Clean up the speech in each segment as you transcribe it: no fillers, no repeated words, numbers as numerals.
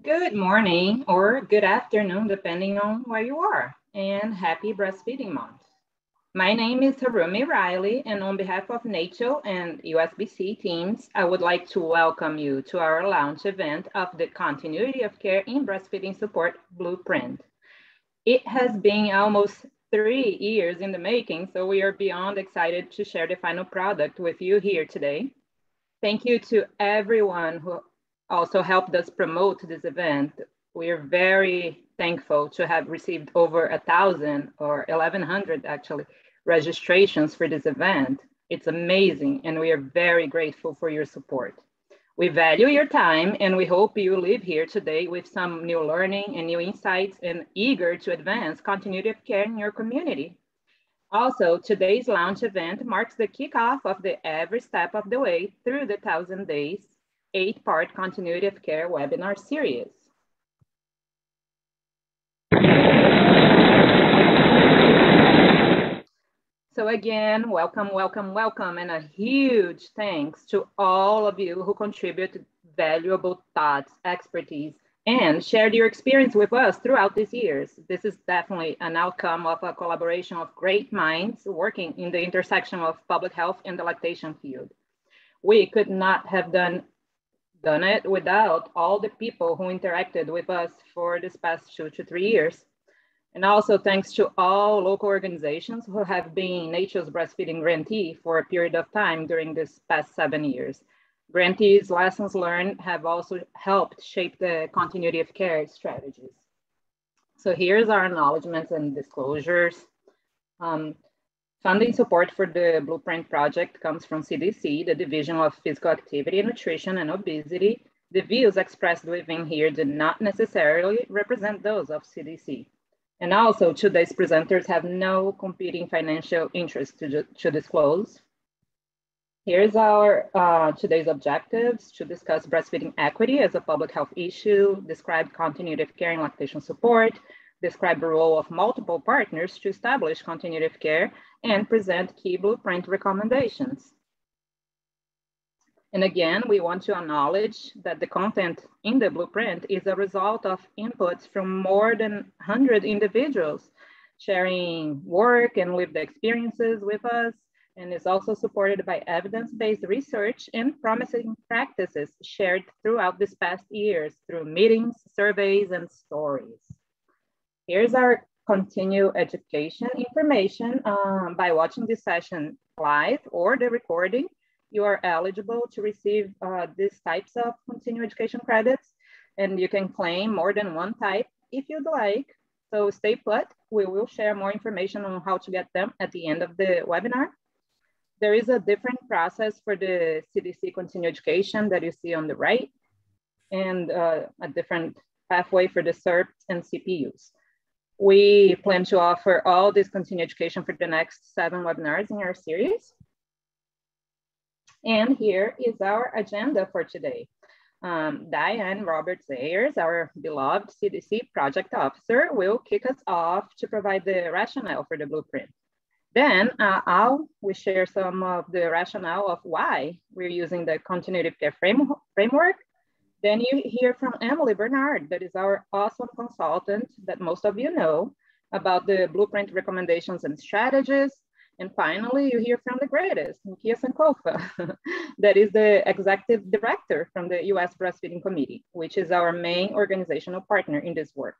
Good morning or good afternoon, depending on where you are, and happy Breastfeeding Month. My name is Harumi Riley, and on behalf of NACCHO and USBC teams, I would like to welcome you to our launch event of the Continuity of Care in Breastfeeding Support Blueprint. It has been almost 3 years in the making, so we are beyond excited to share the final product with you here today. Thank you to everyone who also helped us promote this event. We are very thankful to have received over 1,000 or 1,100 actually registrations for this event. It's amazing, and we are very grateful for your support. We value your time, and we hope you leave here today with some new learning and new insights and eager to advance continuity of care in your community. Also, today's launch event marks the kickoff of the Every Step of the Way through the 1,000 Days 8-part Continuity of Care webinar series. So again, welcome, welcome, welcome, and a huge thanks to all of you who contributed valuable thoughts, expertise, and shared your experience with us throughout these years. This is definitely an outcome of a collaboration of great minds working in the intersection of public health and the lactation field. We could not have done it without all the people who interacted with us for this past 2 to 3 years. And also thanks to all local organizations who have been NACCHO's breastfeeding grantee for a period of time during this past 7 years. Grantees' lessons learned have also helped shape the continuity of care strategies. So here's our acknowledgements and disclosures. Funding support for the Blueprint project comes from CDC, the Division of Physical Activity, Nutrition, and Obesity. The views expressed within here do not necessarily represent those of CDC. And also, today's presenters have no competing financial interest to disclose. Here's our today's objectives: to discuss breastfeeding equity as a public health issue, describe continuity of care in lactation support, describe the role of multiple partners to establish continuity of care, and present key Blueprint recommendations. And again, we want to acknowledge that the content in the Blueprint is a result of inputs from more than 100 individuals sharing work and lived experiences with us, and is also supported by evidence-based research and promising practices shared throughout these past years through meetings, surveys, and stories. Here's our continuing education information. By watching this session live or the recording, you are eligible to receive these types of continuing education credits, and you can claim more than one type if you'd like. So stay put. We will share more information on how to get them at the end of the webinar. There is a different process for the CDC continuing education that you see on the right, and a different pathway for the CERPs and CPUs. We plan to offer all this continuing education for the next 7 webinars in our series. And here is our agenda for today. Diane Roberts-Ayers, our beloved CDC project officer, will kick us off to provide the rationale for the Blueprint. Then we share some of the rationale of why we're using the continuity of care framework. Then you hear from Emily Bernard, that is our awesome consultant that most of you know, about the Blueprint recommendations and strategies. And finally, you hear from the greatest, Nikia Sankofa, that is the executive director from the US Breastfeeding Committee, which is our main organizational partner in this work.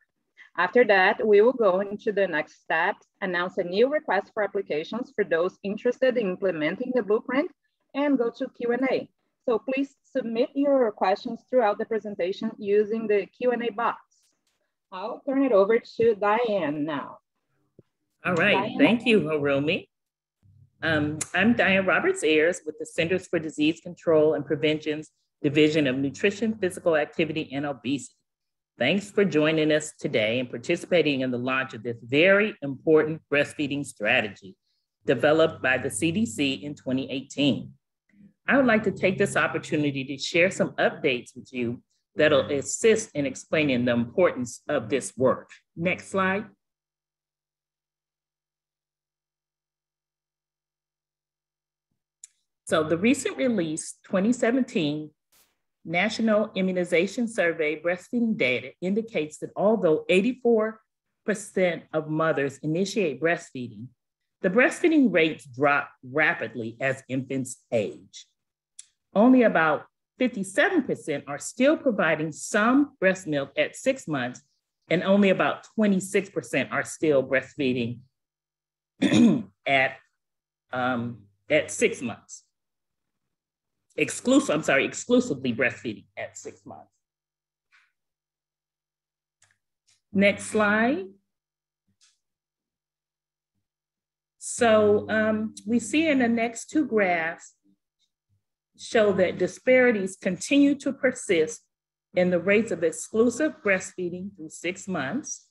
After that, we will go into the next steps, announce a new request for applications for those interested in implementing the Blueprint, and go to Q&A. So please submit your questions throughout the presentation using the Q&A box. I'll turn it over to Diane now. All right, Diane. Thank you, Harumi. I'm Diane Roberts-Ayers with the Centers for Disease Control and Prevention's Division of Nutrition, Physical Activity, and Obesity. Thanks for joining us today and participating in the launch of this very important breastfeeding strategy developed by the CDC in 2018. I would like to take this opportunity to share some updates with you that'll assist in explaining the importance of this work. Next slide. So the recent release 2017 National Immunization Survey breastfeeding data indicates that although 84% of mothers initiate breastfeeding, the breastfeeding rates drop rapidly as infants age. Only about 57% are still providing some breast milk at 6 months, and only about 26% are still breastfeeding at 6 months. Exclusively breastfeeding at 6 months. Next slide. So we see in the next two graphs show that disparities continue to persist in the rates of exclusive breastfeeding through 6 months.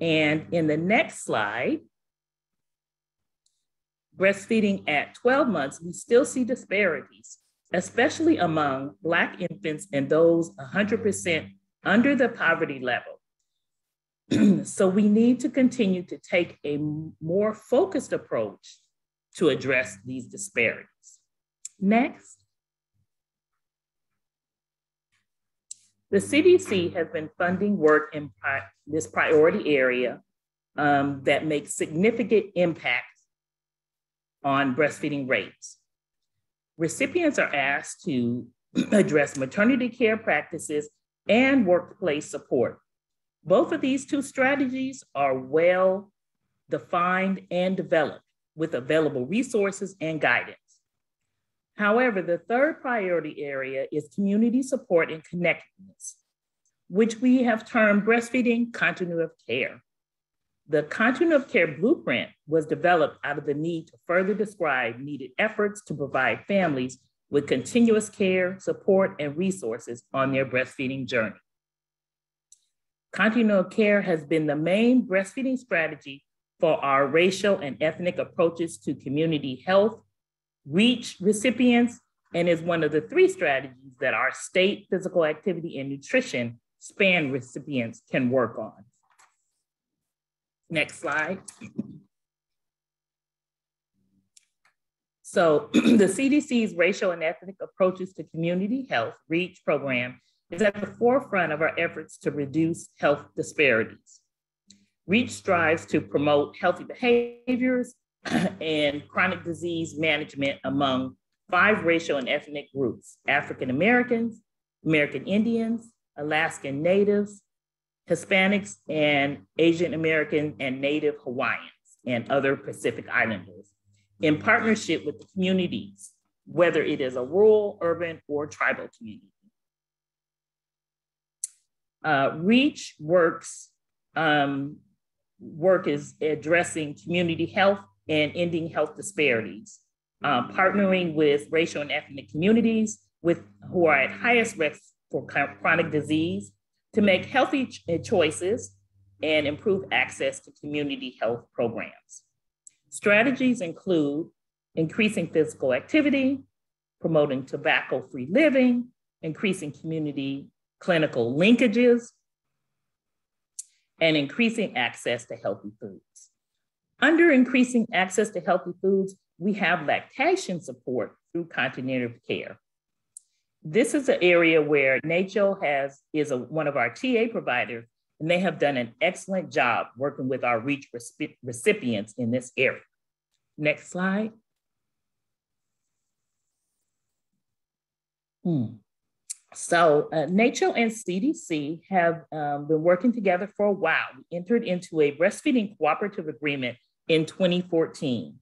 And in the next slide, breastfeeding at 12 months, we still see disparities, especially among Black infants and those 100% under the poverty level. So we need to continue to take a more focused approach to address these disparities. Next. The CDC has been funding work in this priority area that makes significant impacts on breastfeeding rates. Recipients are asked to address maternity care practices and workplace support. Both of these two strategies are well defined and developed with available resources and guidance. However, the third priority area is community support and connectedness, which we have termed breastfeeding continuity of care. The continuity of care blueprint was developed out of the need to further describe needed efforts to provide families with continuous care, support, and resources on their breastfeeding journey. Continuity of care has been the main breastfeeding strategy for our racial and ethnic approaches to community health, REACH recipients, and is one of the 3 strategies that our state physical activity and nutrition SPAN recipients can work on. Next slide. So the CDC's Racial and Ethnic Approaches to Community Health, REACH program, is at the forefront of our efforts to reduce health disparities. REACH strives to promote healthy behaviors and chronic disease management among 5 racial and ethnic groups: African Americans, American Indians, Alaskan Natives, Hispanics, and Asian American and Native Hawaiians, and other Pacific Islanders, in partnership with the communities, whether it is a rural, urban, or tribal community. REACH work is addressing community health and ending health disparities, partnering with racial and ethnic communities who are at highest risk for chronic disease to make healthy choices and improve access to community health programs. Strategies include increasing physical activity, promoting tobacco-free living, increasing community clinical linkages, and increasing access to healthy foods. Under increasing access to healthy foods, we have lactation support through continuity of care. This is an area where NACCHO is one of our TA providers, and they have done an excellent job working with our REACH recipients in this area. Next slide. So NACCHO and CDC have been working together for a while. We entered into a breastfeeding cooperative agreement in 2014.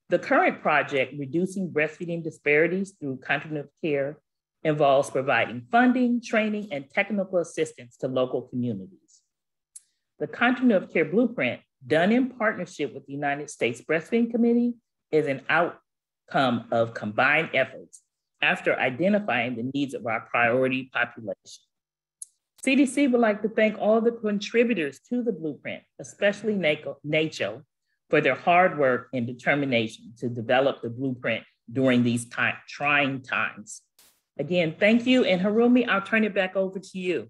The current project, Reducing Breastfeeding Disparities Through Continuity of Care, involves providing funding, training, and technical assistance to local communities. The Continuity of Care Blueprint, done in partnership with the United States Breastfeeding Committee, is an outcome of combined efforts after identifying the needs of our priority population. CDC would like to thank all the contributors to the blueprint, especially NACCHO, for their hard work and determination to develop the blueprint during these trying times. Again, thank you. And Harumi, I'll turn it back over to you.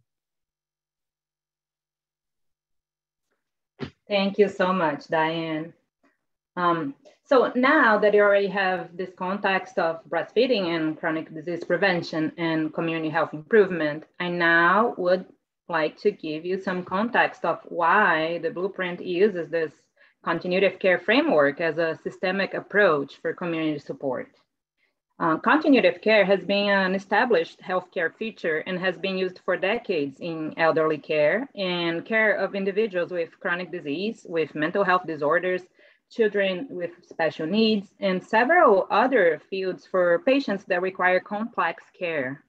Thank you so much, Diane. So now that you already have this context of breastfeeding and chronic disease prevention and community health improvement, I now would like to give you some context of why the blueprint uses this continuity of care framework as a systemic approach for community support. Continuity of care has been an established healthcare feature and has been used for decades in elderly care and care of individuals with chronic disease, with mental health disorders, children with special needs, and several other fields for patients that require complex care.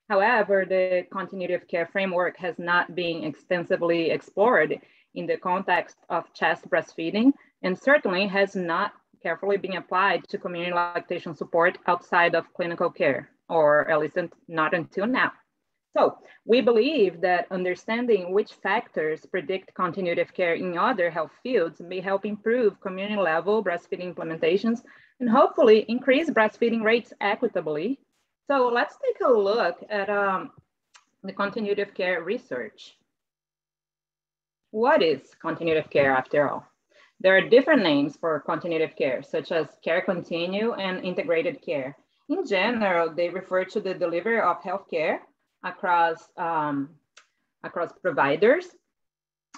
However, the continuity of care framework has not been extensively explored in the context of chest breastfeeding, and certainly has not carefully been applied to community lactation support outside of clinical care, or at least not until now. So we believe that understanding which factors predict continuity of care in other health fields may help improve community level breastfeeding implementations and hopefully increase breastfeeding rates equitably. So let's take a look at the continuity of care research. What is continuity of care after all? There are different names for continuity of care, such as care continue and integrated care. In general, they refer to the delivery of healthcare across providers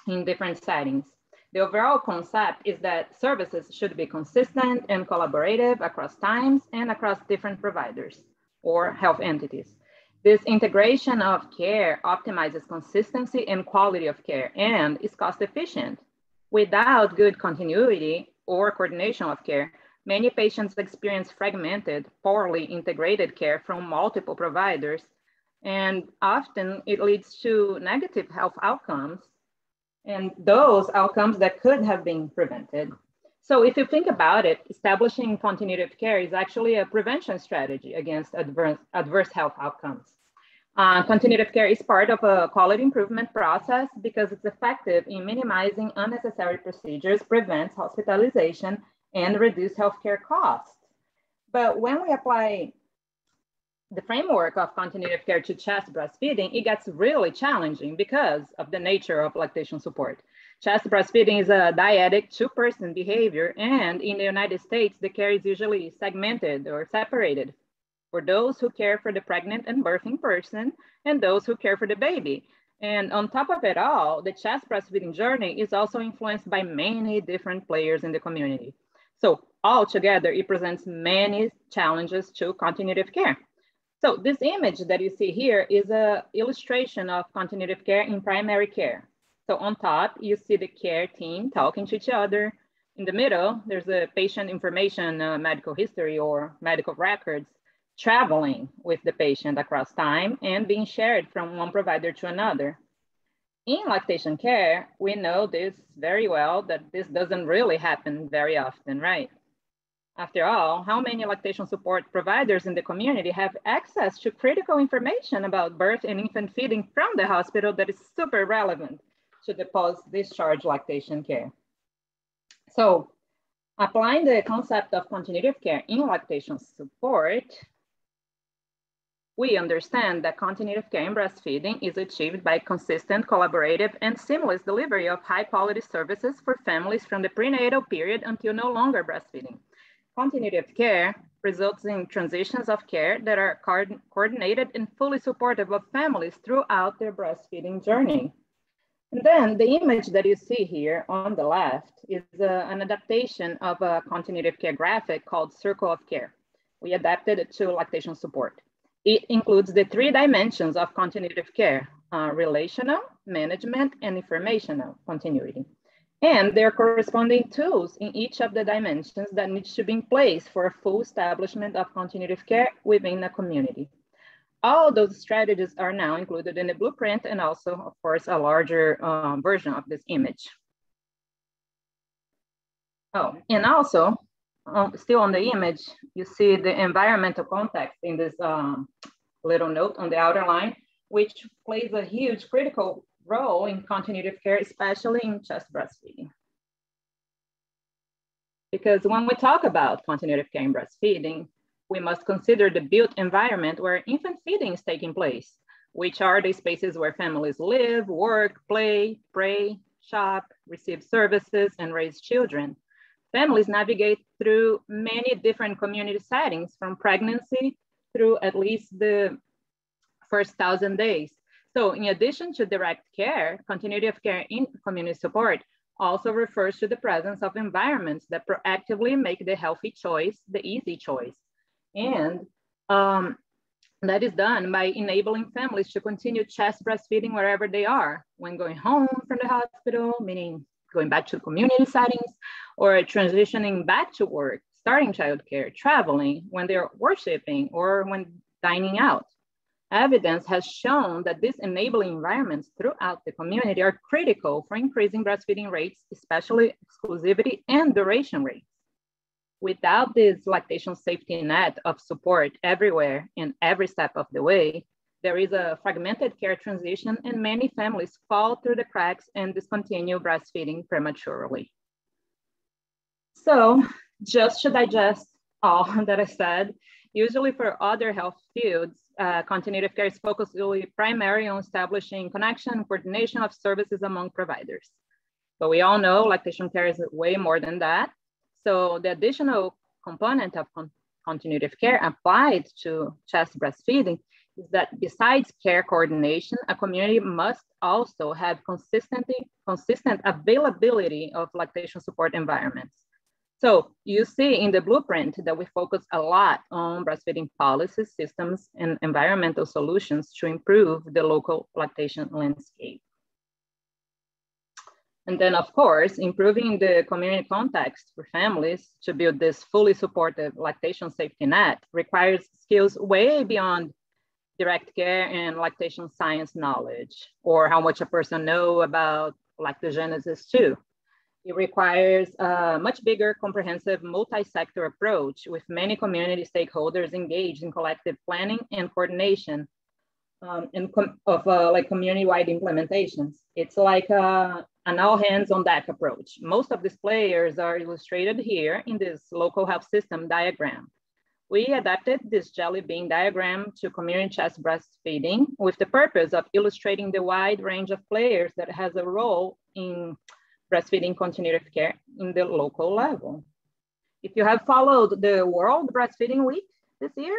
in different settings. The overall concept is that services should be consistent and collaborative across times and across different providers or health entities. This integration of care optimizes consistency and quality of care and is cost efficient. Without good continuity or coordination of care, many patients experience fragmented, poorly integrated care from multiple providers, and often it leads to negative health outcomes, and those outcomes that could have been prevented. So if you think about it, establishing continuity of care is actually a prevention strategy against adverse health outcomes. Continuity of care is part of a quality improvement process because it's effective in minimizing unnecessary procedures, prevents hospitalization, and reduce healthcare costs. But when we apply the framework of continuity of care to chest breastfeeding, it gets really challenging because of the nature of lactation support. Chest breastfeeding is a dyadic two-person behavior, and in the United States, the care is usually segmented or separated for those who care for the pregnant and birthing person and those who care for the baby. And on top of it all, the chest breastfeeding journey is also influenced by many different players in the community. So altogether, it presents many challenges to continuity of care. So this image that you see here is an illustration of continuity of care in primary care. So on top, you see the care team talking to each other. In the middle, there's a patient information, medical history or medical records, traveling with the patient across time and being shared from one provider to another. In lactation care, we know this very well, that this doesn't really happen very often, right? After all, how many lactation support providers in the community have access to critical information about birth and infant feeding from the hospital that is super relevant to the post-discharge lactation care? So, applying the concept of continuity of care in lactation support, we understand that continuity of care in breastfeeding is achieved by consistent, collaborative, and seamless delivery of high-quality services for families from the prenatal period until no longer breastfeeding. Continuity of care results in transitions of care that are coordinated and fully supportive of families throughout their breastfeeding journey. And then the image that you see here on the left is an adaptation of a continuity of care graphic called Circle of Care. We adapted it to lactation support. It includes the 3 dimensions of continuity of care, relational, management, and informational continuity. And their corresponding tools in each of the dimensions that needs to be in place for a full establishment of continuity of care within a community. All those strategies are now included in the blueprint and also, of course, a larger version of this image. Oh, and also, still on the image, you see the environmental context in this little note on the outer line, which plays a huge critical role in continuity of care, especially in chest breastfeeding. Because when we talk about continuity of care in breastfeeding, we must consider the built environment where infant feeding is taking place, which are the spaces where families live, work, play, pray, shop, receive services, and raise children. families navigate through many different community settings, from pregnancy through at least the first 1,000 days. So in addition to direct care, continuity of care in community support also refers to the presence of environments that proactively make the healthy choice the easy choice. And that is done by enabling families to continue chest breastfeeding wherever they are, when going home from the hospital, meaning going back to community settings, or transitioning back to work, starting childcare, traveling, when they're worshiping, or when dining out. Evidence has shown that these enabling environments throughout the community are critical for increasing breastfeeding rates, especially exclusivity and duration rates. Without this lactation safety net of support everywhere and every step of the way, there is a fragmented care transition and many families fall through the cracks and discontinue breastfeeding prematurely. So just to digest all that I said, usually for other health fields, continuity of care is focused really primarily on establishing connection and coordination of services among providers. But we all know lactation care is way more than that. So the additional component of continuity of care applied to chest breastfeeding is that besides care coordination, a community must also have consistent availability of lactation support environments. So you see in the blueprint that we focus a lot on breastfeeding policies, systems, and environmental solutions to improve the local lactation landscape. And then, of course, improving the community context for families to build this fully supportive lactation safety net requires skills way beyond direct care and lactation science knowledge, or how much a person knows about lactogenesis too. It requires a much bigger, comprehensive, multi-sector approach with many community stakeholders engaged in collective planning and coordination of community-wide implementations. It's like an all hands on deck approach. Most of these players are illustrated here in this local health system diagram. We adapted this jelly bean diagram to community chest breastfeeding with the purpose of illustrating the wide range of players that has a role in breastfeeding continuity of care in the local level. If you have followed the World Breastfeeding Week this year,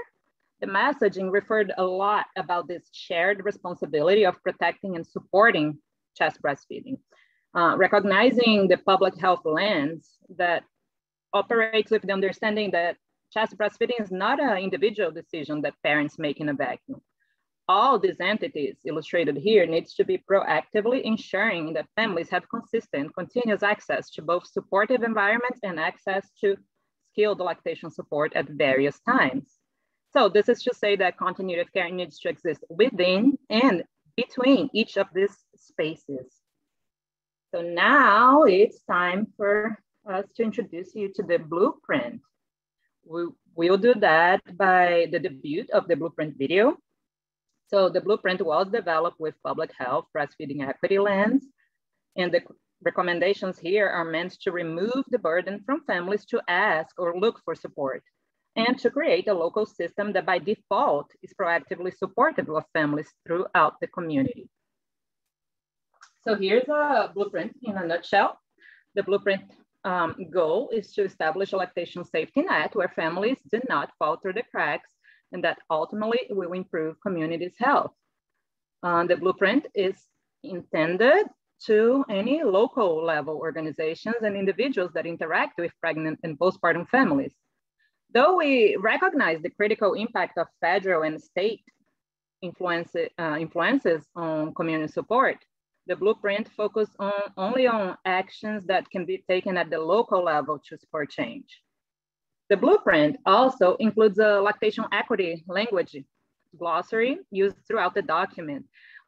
the messaging referred a lot about this shared responsibility of protecting and supporting chest breastfeeding, recognizing the public health lens that operates with the understanding that chest breastfeeding is not an individual decision that parents make in a vacuum. All these entities illustrated here needs to be proactively ensuring that families have consistent, continuous access to both supportive environments and access to skilled lactation support at various times. So this is to say that continuity of care needs to exist within and between each of these spaces. So now it's time for us to introduce you to the blueprint. We'll do that by the debut of the blueprint video. So the blueprint was developed with public health, breastfeeding equity lens, and the recommendations here are meant to remove the burden from families to ask or look for support, and to create a local system that by default is proactively supportive of families throughout the community. So here's a blueprint in a nutshell. The blueprint goal is to establish a lactation safety net where families do not fall through the cracks, and that ultimately will improve communities' health. The blueprint is intended to any local level organizations and individuals that interact with pregnant and postpartum families. Though we recognize the critical impact of federal and state influences on community support, the blueprint focuses only on actions that can be taken at the local level to support change. The blueprint also includes a lactation equity language glossary used throughout the document.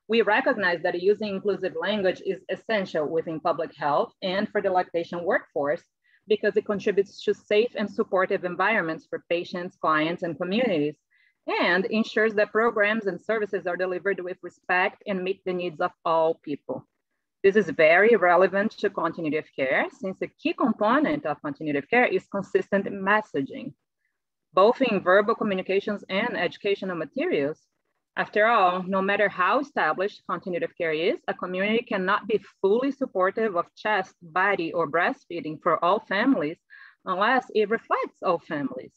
We recognize that using inclusive language is essential within public health and for the lactation workforce because it contributes to safe and supportive environments for patients, clients, and communities, and ensures that programs and services are delivered with respect and meet the needs of all people. This is very relevant to continuity of care since a key component of continuity of care is consistent messaging, both in verbal communications and educational materials. After all, no matter how established continuity of care is, a community cannot be fully supportive of chest, body, or breastfeeding for all families unless it reflects all families.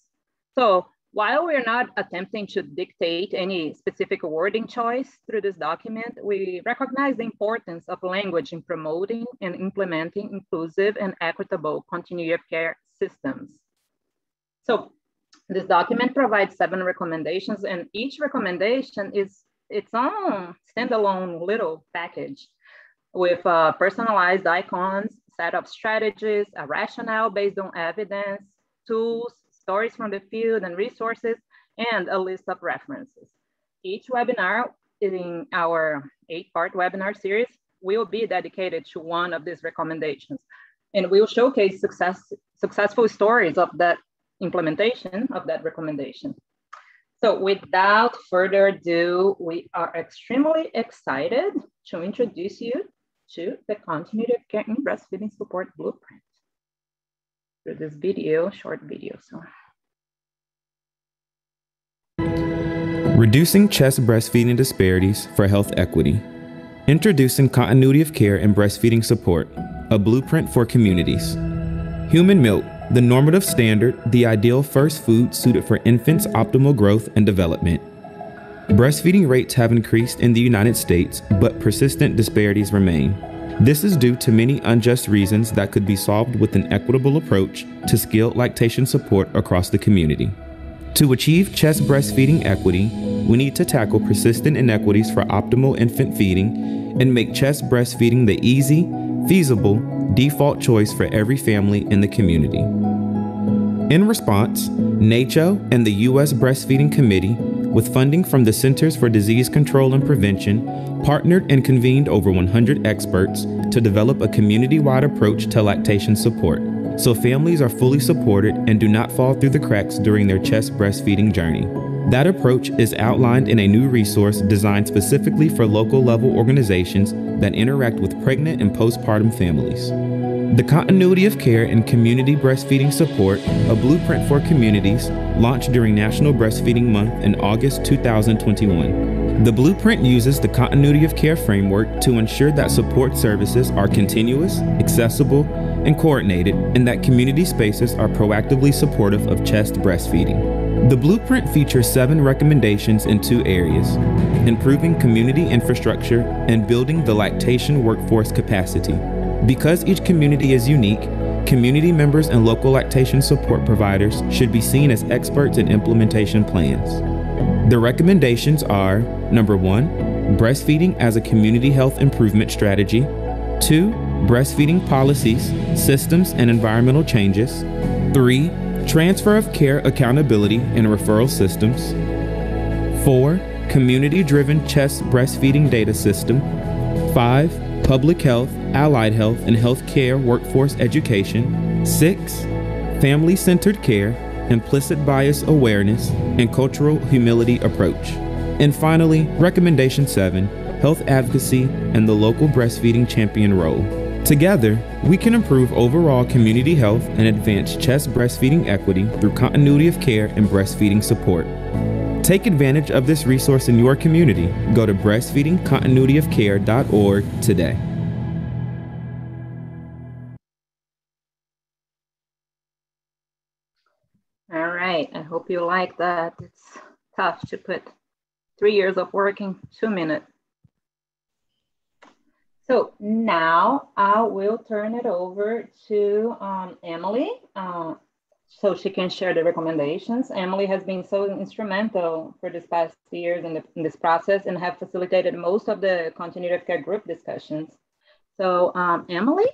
So while we're not attempting to dictate any specific wording choice through this document, we recognize the importance of language in promoting and implementing inclusive and equitable continuity of care systems. So this document provides 7 recommendations, and each recommendation is its own standalone little package with personalized icons, set of strategies, a rationale based on evidence, tools, stories from the field and resources, and a list of references. Each webinar in our 8-part webinar series will be dedicated to one of these recommendations, and we'll showcase successful stories of that implementation of that recommendation. So without further ado, we are extremely excited to introduce you to the Continuity of Care in Breastfeeding Support Blueprint through this video, short video. So. Reducing chest breastfeeding disparities for health equity. Introducing Continuity of Care in Breastfeeding Support, a blueprint for communities. Human milk, the normative standard, the ideal first food suited for infants' optimal growth and development. Breastfeeding rates have increased in the United States, but persistent disparities remain. This is due to many unjust reasons that could be solved with an equitable approach to skilled lactation support across the community. To achieve chest breastfeeding equity, we need to tackle persistent inequities for optimal infant feeding and make chest breastfeeding the easy, feasible, default choice for every family in the community. In response, NACCHO and the U.S. Breastfeeding Committee, with funding from the Centers for Disease Control and Prevention, partnered and convened over 100 experts to develop a community-wide approach to lactation support, so families are fully supported and do not fall through the cracks during their chest breastfeeding journey. That approach is outlined in a new resource designed specifically for local-level organizations that interact with pregnant and postpartum families. The Continuity of Care in Community Breastfeeding Support, a blueprint for communities, launched during National Breastfeeding Month in August 2021. The blueprint uses the Continuity of Care framework to ensure that support services are continuous, accessible, and coordinated, and that community spaces are proactively supportive of chest breastfeeding. The blueprint features 7 recommendations in 2 areas: improving community infrastructure and building the lactation workforce capacity. Because each community is unique, community members and local lactation support providers should be seen as experts in implementation plans. The recommendations are: number 1, breastfeeding as a community health improvement strategy; 2, breastfeeding policies, systems, and environmental changes; 3, transfer of care accountability and referral systems; 4, community-driven chest breastfeeding data system; 5, public health, allied health, and healthcare workforce education; 6, family-centered care, implicit bias awareness, and cultural humility approach; and finally, recommendation 7, health advocacy and the local breastfeeding champion role. Together, we can improve overall community health and advance chest breastfeeding equity through continuity of care and breastfeeding support. Take advantage of this resource in your community. Go to breastfeedingcontinuityofcare.org today. All right, I hope you like that. It's tough to put 3 years of work in 2 minutes. So now I will turn it over to Emily so she can share the recommendations. Emily has been so instrumental for this past years in this process and have facilitated most of the continuity of care group discussions. So Emily?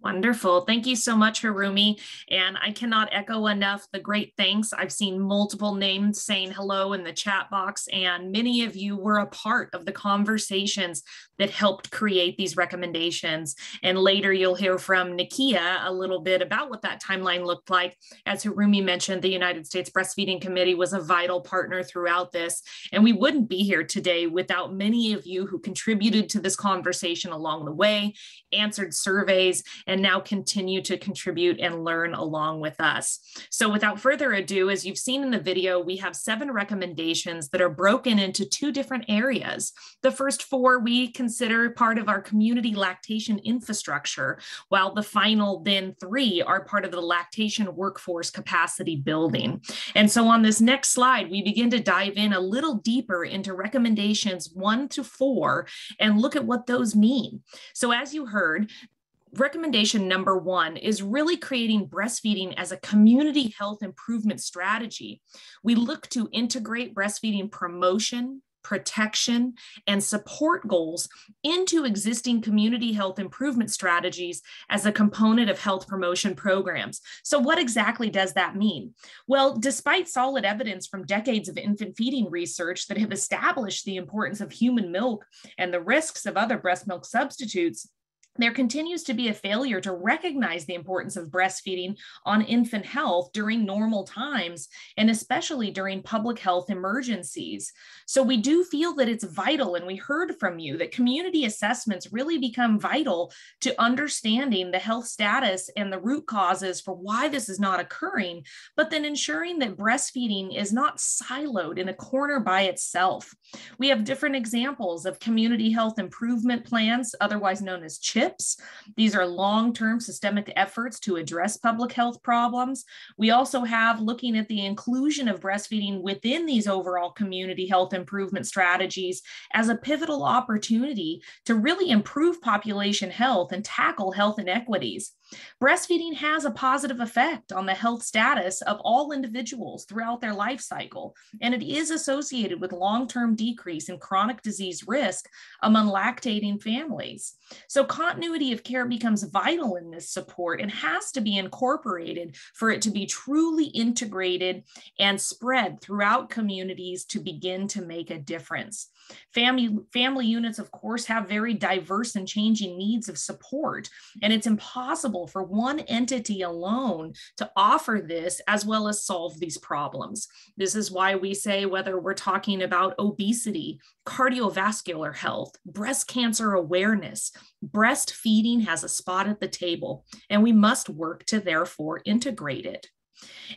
Wonderful. Thank you so much, Harumi. And I cannot echo enough the great thanks. I've seen multiple names saying hello in the chat box, and many of you were a part of the conversations that helped create these recommendations. And later you'll hear from Nakia a little bit about what that timeline looked like. As Harumi mentioned, the United States Breastfeeding Committee was a vital partner throughout this. And we wouldn't be here today without many of you who contributed to this conversation along the way, answered surveys, and now continue to contribute and learn along with us. So without further ado, as you've seen in the video, we have 7 recommendations that are broken into 2 different areas. The first 4 we consider part of our community lactation infrastructure, while the final then 3 are part of the lactation workforce capacity building. And so on this next slide, we begin to dive in a little deeper into recommendations 1 to 4 and look at what those mean. So as you heard, recommendation number 1 is really creating breastfeeding as a community health improvement strategy. We look to integrate breastfeeding promotion, protection, and support goals into existing community health improvement strategies as a component of health promotion programs. So what exactly does that mean? Well, despite solid evidence from decades of infant feeding research that have established the importance of human milk and the risks of other breast milk substitutes, there continues to be a failure to recognize the importance of breastfeeding on infant health during normal times, and especially during public health emergencies. So we do feel that it's vital, and we heard from you, that community assessments really become vital to understanding the health status and the root causes for why this is not occurring, but then ensuring that breastfeeding is not siloed in a corner by itself. We have different examples of community health improvement plans, otherwise known as CHIPS. These are long-term systemic efforts to address public health problems. We also have looking at the inclusion of breastfeeding within these overall community health improvement strategies as a pivotal opportunity to really improve population health and tackle health inequities. Breastfeeding has a positive effect on the health status of all individuals throughout their life cycle, and it is associated with long-term decrease in chronic disease risk among lactating families. So continuity of care becomes vital in this support and has to be incorporated for it to be truly integrated and spread throughout communities to begin to make a difference. Family units, of course, have very diverse and changing needs of support, and it's impossible for one entity alone to offer this as well as solve these problems. This is why we say, whether we're talking about obesity, cardiovascular health, breast cancer awareness, breastfeeding has a spot at the table, and we must work to therefore integrate it.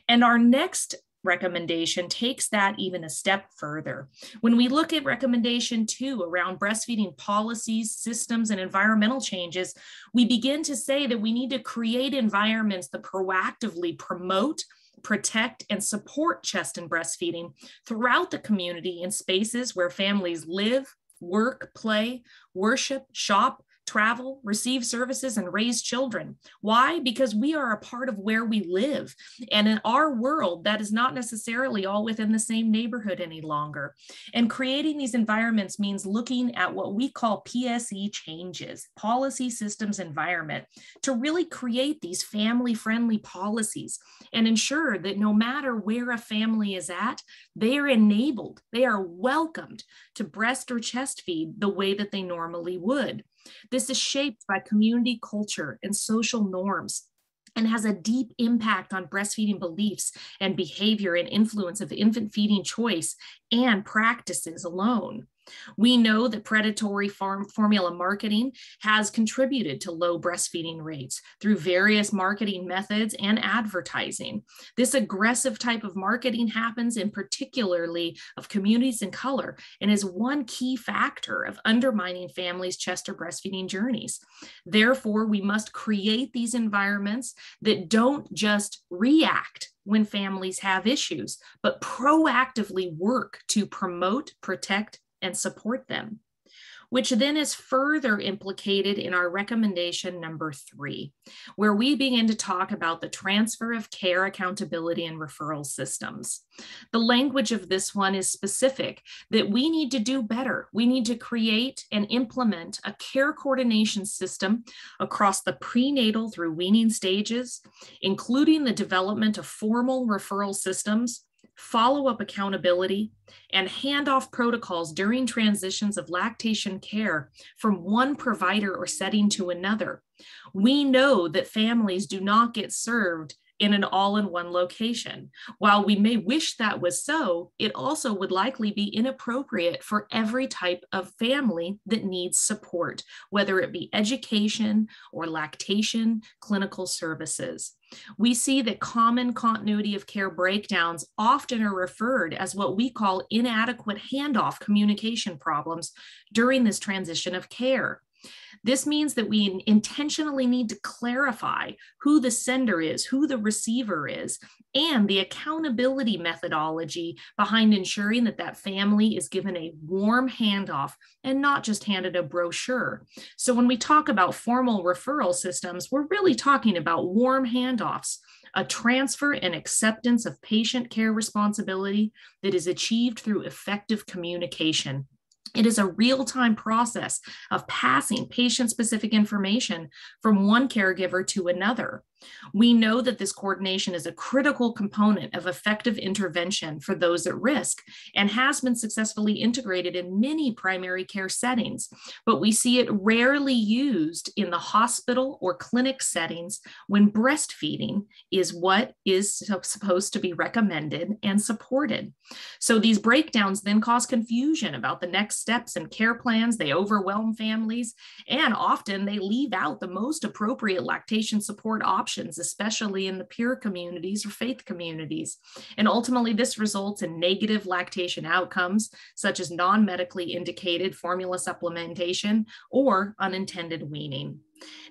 And our next recommendation takes that even a step further. When we look at recommendation 2 around breastfeeding policies, systems, and environmental changes, we begin to say that we need to create environments that proactively promote, protect, and support chest and breastfeeding throughout the community in spaces where families live, work, play, worship, shop, travel, receive services, and raise children. Why? Because we are a part of where we live. And in our world, that is not necessarily all within the same neighborhood any longer. And creating these environments means looking at what we call PSE changes, policy systems environment, to really create these family-friendly policies and ensure that no matter where a family is at, they are enabled, they are welcomed to breast or chest feed the way that they normally would. This is shaped by community culture and social norms and has a deep impact on breastfeeding beliefs and behavior and influence of infant feeding choice and practices alone. We know that predatory formula marketing has contributed to low breastfeeding rates through various marketing methods and advertising. This aggressive type of marketing happens in particularly of communities in color and is one key factor of undermining families' chest or breastfeeding journeys. Therefore, we must create these environments that don't just react when families have issues, but proactively work to promote, protect, and support them, which then is further implicated in our recommendation number 3, where we begin to talk about the transfer of care, accountability, and referral systems. The language of this one is specific, that we need to do better. We need to create and implement a care coordination system across the prenatal through weaning stages, including the development of formal referral systems, follow-up accountability, and handoff protocols during transitions of lactation care from one provider or setting to another. We know that families do not get served in an all-in-one location. While we may wish that was so, it also would likely be inappropriate for every type of family that needs support, whether it be education or lactation, clinical services. We see that common continuity of care breakdowns often are referred as what we call inadequate handoff communication problems during this transition of care. This means that we intentionally need to clarify who the sender is, who the receiver is, and the accountability methodology behind ensuring that that family is given a warm handoff and not just handed a brochure. So when we talk about formal referral systems, we're really talking about warm handoffs, a transfer and acceptance of patient care responsibility that is achieved through effective communication. It is a real-time process of passing patient-specific information from one caregiver to another. We know that this coordination is a critical component of effective intervention for those at risk and has been successfully integrated in many primary care settings, but we see it rarely used in the hospital or clinic settings when breastfeeding is what is supposed to be recommended and supported. So these breakdowns then cause confusion about the next steps and care plans. They overwhelm families, and often they leave out the most appropriate lactation support options, especially in the peer communities or faith communities. And ultimately, this results in negative lactation outcomes, such as non-medically indicated formula supplementation or unintended weaning.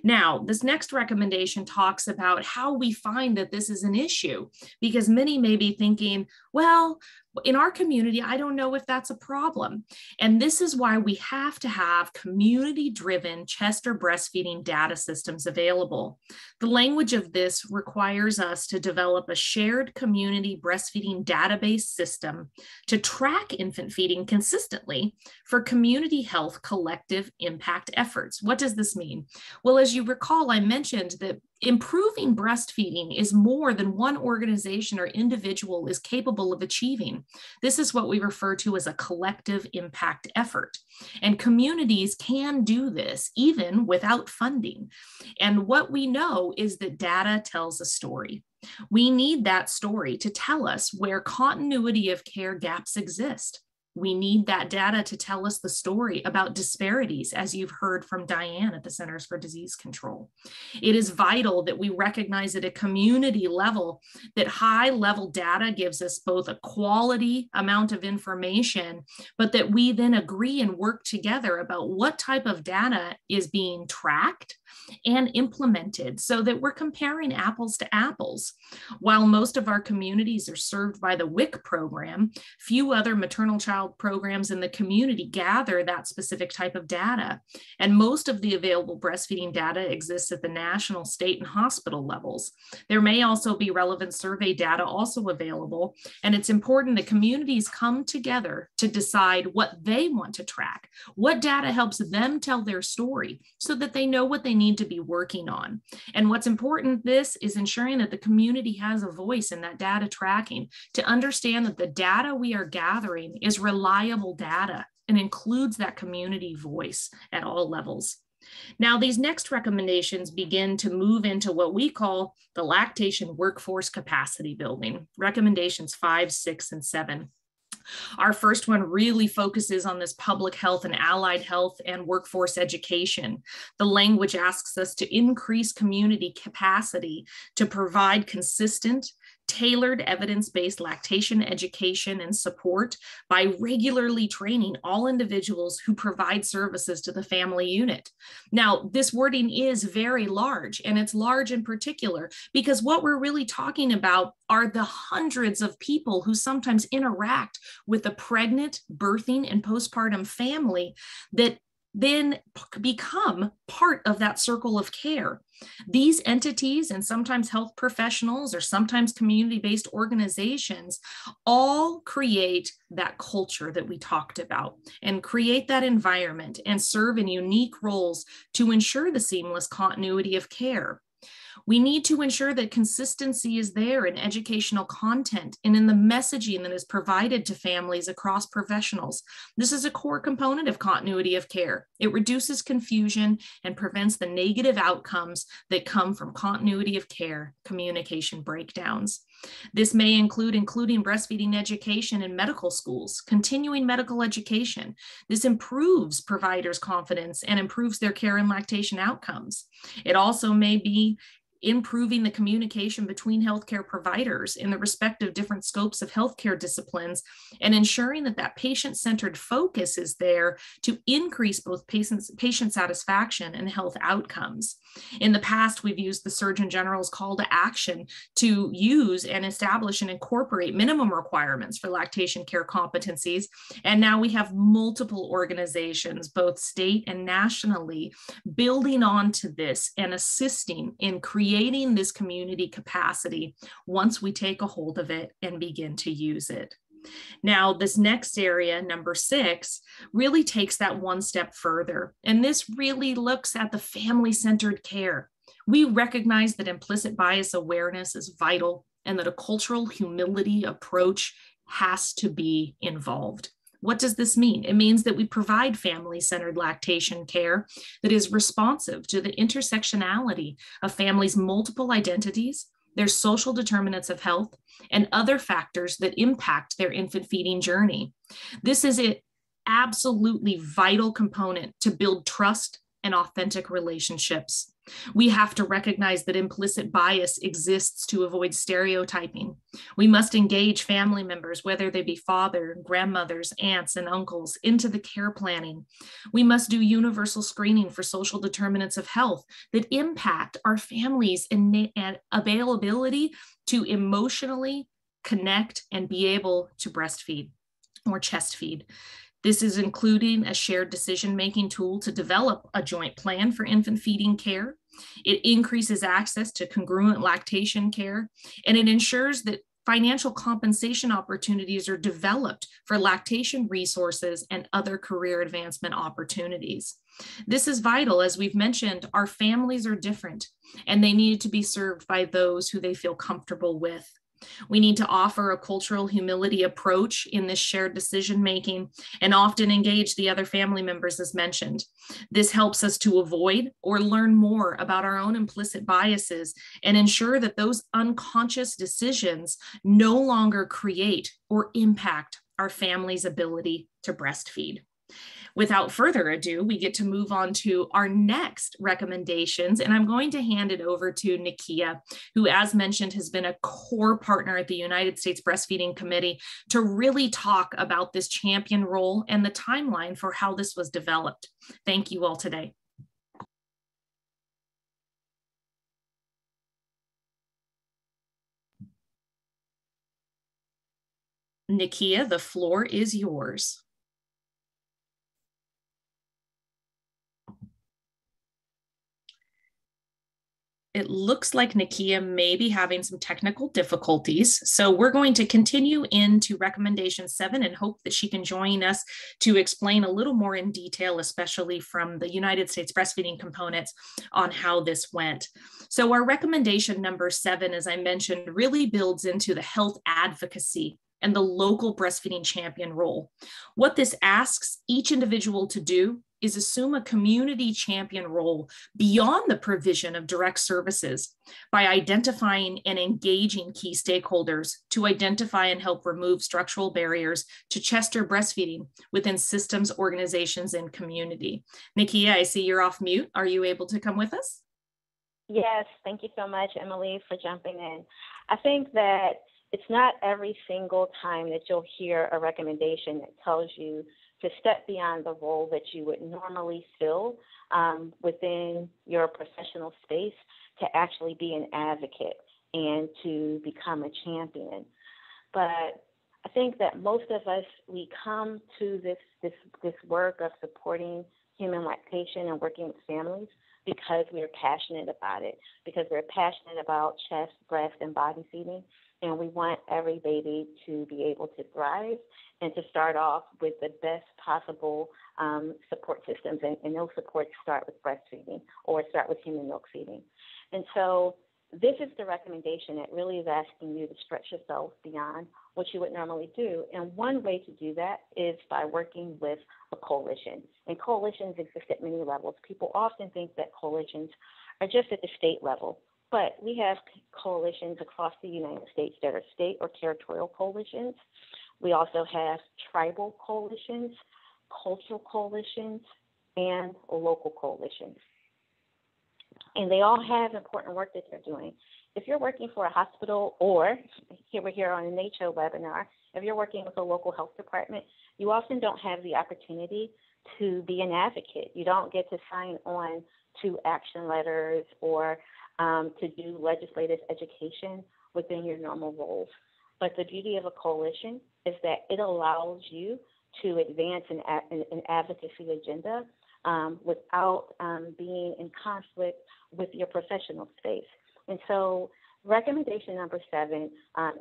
Now, this next recommendation talks about how we find that this is an issue, because many may be thinking, well, in our community, I don't know if that's a problem. And this is why we have to have community-driven chest or breastfeeding data systems available. The language of this requires us to develop a shared community breastfeeding database system to track infant feeding consistently for community health collective impact efforts. What does this mean? Well, as you recall, I mentioned that improving breastfeeding is more than one organization or individual is capable of achieving. This is what we refer to as a collective impact effort. And communities can do this even without funding. And what we know is that data tells a story. We need that story to tell us where continuity of care gaps exist. We need that data to tell us the story about disparities, as you've heard from Diane at the Centers for Disease Control. It is vital that we recognize at a community level that high-level data gives us both a quality amount of information, but that we then agree and work together about what type of data is being tracked and implemented so that we're comparing apples to apples. While most of our communities are served by the WIC program, few other maternal child programs in the community gather that specific type of data. And most of the available breastfeeding data exists at the national, state, and hospital levels. There may also be relevant survey data also available, and it's important that communities come together to decide what they want to track, what data helps them tell their story so that they know what they need to be working on. And what's important, this is ensuring that the community has a voice in that data tracking to understand that the data we are gathering is reliable data and includes that community voice at all levels. Now, these next recommendations begin to move into what we call the lactation workforce capacity building, recommendations 5, 6, and 7. Our first one really focuses on this public health and allied health and workforce education. The language asks us to increase community capacity to provide consistent, tailored evidence-based lactation education and support by regularly training all individuals who provide services to the family unit. Now, this wording is very large, and it's large in particular because what we're really talking about are the hundreds of people who sometimes interact with a pregnant, birthing, and postpartum family that then become part of that circle of care. These entities and sometimes health professionals or sometimes community-based organizations all create that culture that we talked about and create that environment and serve in unique roles to ensure the seamless continuity of care. We need to ensure that consistency is there in educational content and in the messaging that is provided to families across professionals. This is a core component of continuity of care. It reduces confusion and prevents the negative outcomes that come from continuity of care communication breakdowns. This may include including breastfeeding education in medical schools, continuing medical education. This improves providers' confidence and improves their care and lactation outcomes. It also may be improving the communication between healthcare providers in the respective different scopes of healthcare disciplines, and ensuring that that patient-centered focus is there to increase both patient satisfaction and health outcomes. In the past, we've used the Surgeon General's call to action to use and establish and incorporate minimum requirements for lactation care competencies. And now we have multiple organizations, both state and nationally, building onto this and assisting in creating this community capacity once we take a hold of it and begin to use it. Now, this next area, number 6, really takes that one step further. And this really looks at the family-centered care. We recognize that implicit bias awareness is vital and that a cultural humility approach has to be involved. What does this mean? It means that we provide family-centered lactation care that is responsive to the intersectionality of families' multiple identities, their social determinants of health, and other factors that impact their infant feeding journey. This is an absolutely vital component to build trust and authentic relationships. We have to recognize that implicit bias exists to avoid stereotyping. We must engage family members, whether they be father, grandmothers, aunts, and uncles, into the care planning. We must do universal screening for social determinants of health that impact our families' and availability to emotionally connect and be able to breastfeed or chest feed. This is including a shared decision-making tool to develop a joint plan for infant feeding care. It increases access to congruent lactation care, and it ensures that financial compensation opportunities are developed for lactation resources and other career advancement opportunities. This is vital. As we've mentioned, our families are different, and they need to be served by those who they feel comfortable with. We need to offer a cultural humility approach in this shared decision-making and often engage the other family members as mentioned. This helps us to avoid or learn more about our own implicit biases and ensure that those unconscious decisions no longer create or impact our family's ability to breastfeed. Without further ado, we get to move on to our next recommendations, and I'm going to hand it over to NACCHO, who, as mentioned, has been a core partner at the United States Breastfeeding Committee to really talk about this champion role and the timeline for how this was developed. Thank you all today. NACCHO, the floor is yours. It looks like NACCHO may be having some technical difficulties. So we're going to continue into recommendation 7 and hope that she can join us to explain a little more in detail, especially from the United States breastfeeding components on how this went. So our recommendation number 7, as I mentioned, really builds into the health advocacy and the local breastfeeding champion role. What this asks each individual to do is assume a community champion role beyond the provision of direct services by identifying and engaging key stakeholders to identify and help remove structural barriers to chest-or breastfeeding within systems, organizations, and community. NACCHO, I see you're off mute. Are you able to come with us? Yes, thank you so much, Emily, for jumping in. I think that it's not every single time that you'll hear a recommendation that tells you to step beyond the role that you would normally fill within your professional space to actually be an advocate and to become a champion. But I think that most of us, we come to this work of supporting human lactation and working with families because we're passionate about it, because we're passionate about chest, breast, and body feeding. And we want every baby to be able to thrive and to start off with the best possible support systems. And those supports start with breastfeeding or start with human milk feeding. And so this is the recommendation that really is asking you to stretch yourself beyond what you would normally do. And one way to do that is by working with a coalition. And coalitions exist at many levels. People often think that coalitions are just at the state level. But we have coalitions across the United States that are state or territorial coalitions. We also have tribal coalitions, cultural coalitions, and local coalitions. And they all have important work that they're doing. If you're working for a hospital, or we're here on a NACCHO webinar, if you're working with a local health department, you often don't have the opportunity to be an advocate. You don't get to sign on to action letters or to do legislative education within your normal roles. But the beauty of a coalition is that it allows you to advance an advocacy agenda without being in conflict with your professional space. And so recommendation number 7,